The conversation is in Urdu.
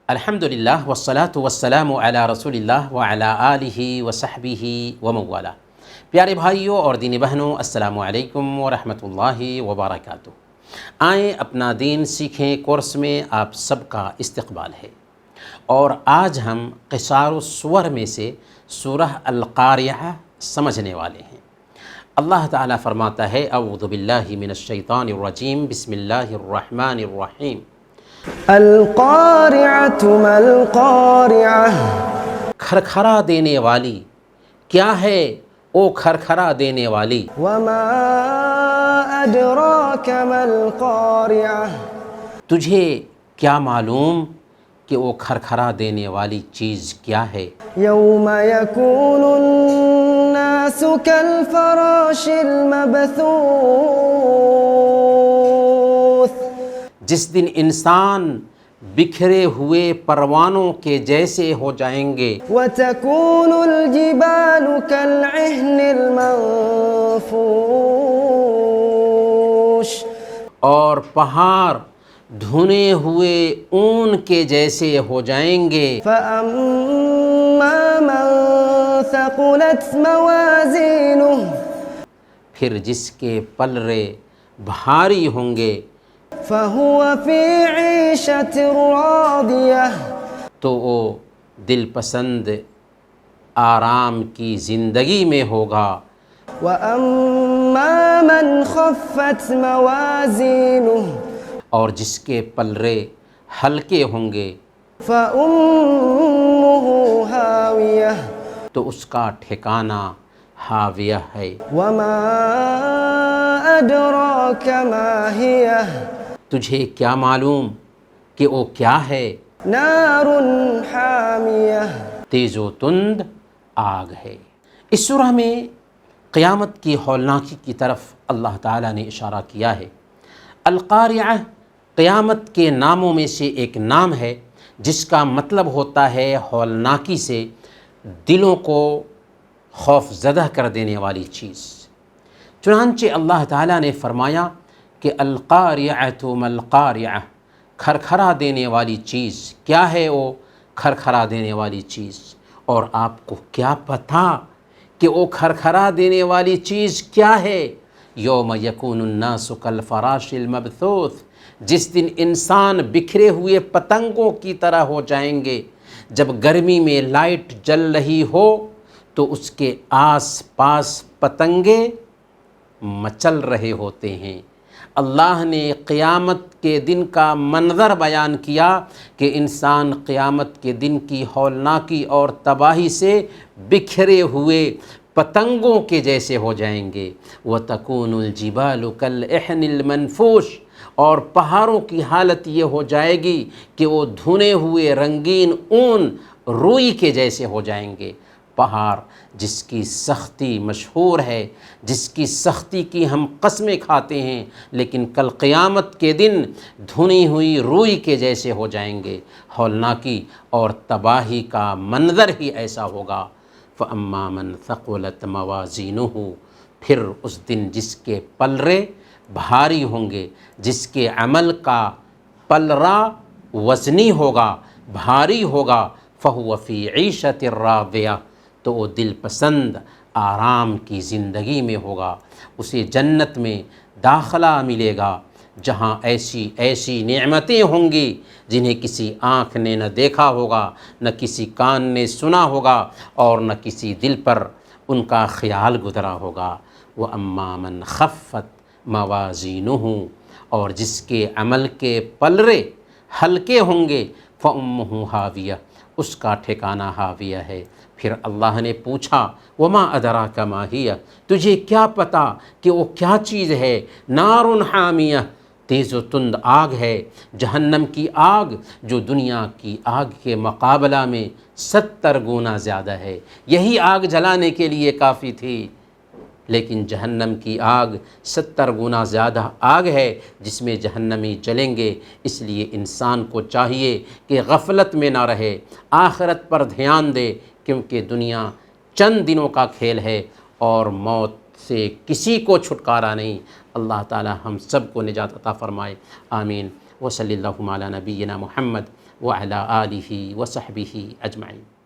الحمدللہ والصلاة والسلام علی رسول اللہ وعلی آلہ وصحبہ ومن پیارے بھائیوں اور دینی بہنوں، السلام علیکم ورحمۃ اللہ وبرکاتہ۔ آئیں اپنا دین سیکھیں کورس میں آپ سب کا استقبال ہے، اور آج ہم قصار السور میں سے سورہ القاریعہ سمجھنے والے ہیں۔ اللہ تعالیٰ فرماتا ہے اعوذ باللہ من الشیطان الرجیم، بسم اللہ الرحمن الرحیم۔ القارعۃ ما القارعہ، کھرکھرا دینے والی کیا ہے او کھرکھرا دینے والی۔ وما ادراک ما القارعہ، تجھے کیا معلوم کہ وہ کھرکھرا دینے والی چیز کیا ہے۔ یوم یکون الناس کالفراش المبثوث، جس دن انسان بکھرے ہوئے پروانوں کے جیسے ہو جائیں گے۔ وتکون الجبال کالعہن المنفوش، اور پہاڑ دھنے ہوئے اون کے جیسے ہو جائیں گے۔ فأما من ثقلت موازینہ، پھر جس کے پلرے بھاری ہوں گے، فہو فی عیشۃ راضیہ، تو وہ دل پسند آرام کی زندگی میں ہوگا۔ وأما من خفت موازینہ، اور جس کے پلرے ہلکے ہوں گے، فأمہ ہاویہ، تو اس کا ٹھکانہ ہاویہ ہے۔ وما ادراک ما ہیہ، تجھے کیا معلوم کہ وہ کیا ہے۔ نار حامیہ، تیز و تند آگ ہے۔ اس سورہ میں قیامت کی ہولناکی کی طرف اللہ تعالیٰ نے اشارہ کیا ہے۔ القاریعہ قیامت کے ناموں میں سے ایک نام ہے، جس کا مطلب ہوتا ہے ہولناکی سے دلوں کو خوف زدہ کر دینے والی چیز۔ چنانچہ اللہ تعالیٰ نے فرمایا کہ القاریعۃ ما القاریعہ، کھرکھرا دینے والی چیز کیا ہے وہ کھرکھرا دینے والی چیز۔ اور آپ کو کیا پتہ کہ وہ کھرکھرا دینے والی چیز کیا ہے۔ یوم یکون الناس کالفراش المبثوث، جس دن انسان بکھرے ہوئے پتنگوں کی طرح ہو جائیں گے۔ جب گرمی میں لائٹ جل رہی ہو تو اس کے آس پاس پتنگے مچل رہے ہوتے ہیں۔ اللہ نے قیامت کے دن کا منظر بیان کیا کہ انسان قیامت کے دن کی ہولناکی اور تباہی سے بکھرے ہوئے پتنگوں کے جیسے ہو جائیں گے۔ وَتَكُونُ الْجِبَالُ كَالْعِحْنِ الْمَنْفُوشِ، اور پہاڑوں کی حالت یہ ہو جائے گی کہ وہ دھنے ہوئے رنگین اون روئی کے جیسے ہو جائیں گے۔ پہاڑ جس کی سختی مشہور ہے، جس کی سختی کی ہم قسمیں کھاتے ہیں، لیکن کل قیامت کے دن دھنی ہوئی روئی کے جیسے ہو جائیں گے۔ ہولناکی اور تباہی کا منظر ہی ایسا ہوگا۔ فَأَمَّا مَنْ ثَقُلَتْ مَوَازِينُهُ، پھر اس دن جس کے پلرے بھاری ہوں گے، جس کے عمل کا پلرا وزنی ہوگا، بھاری ہوگا، فَهُوَ فِي عِيشَةٍ رَاضِيَةٍ، تو وہ دل پسند آرام کی زندگی میں ہوگا۔ اسے جنت میں داخلہ ملے گا، جہاں ایسی ایسی نعمتیں ہوں گی جنہیں کسی آنکھ نے نہ دیکھا ہوگا، نہ کسی کان نے سنا ہوگا، اور نہ کسی دل پر ان کا خیال گزرا ہوگا۔ وَأَمَّا مَنْ خَفَّتْ مَوَازِينُهُ، اور جس کے عمل کے پلرے ہلکے ہوں گے، فَأُمُّهُ ہاویہ، اس کا ٹھکانہ ہاویہ ہے۔ پھر اللہ نے پوچھا وما ادراک ما ہی، تجھے کیا پتہ کہ وہ کیا چیز ہے۔ نار حامیہ، تیز و تند آگ ہے، جہنم کی آگ جو دنیا کی آگ کے مقابلہ میں 70 گنا زیادہ ہے۔ یہی آگ جلانے کے لیے کافی تھی، لیکن جہنم کی آگ 70 گنا زیادہ آگ ہے جس میں جہنمی جلیں گے۔ اس لیے انسان کو چاہیے کہ غفلت میں نہ رہے، آخرت پر دھیان دے، کیونکہ دنیا چند دنوں کا کھیل ہے اور موت سے کسی کو چھٹکارا نہیں۔ اللہ تعالی ہم سب کو نجات عطا فرمائے، آمین۔ وصلی اللہ علی نبینا محمد وعلى آلہ وصحبہ اجمعین۔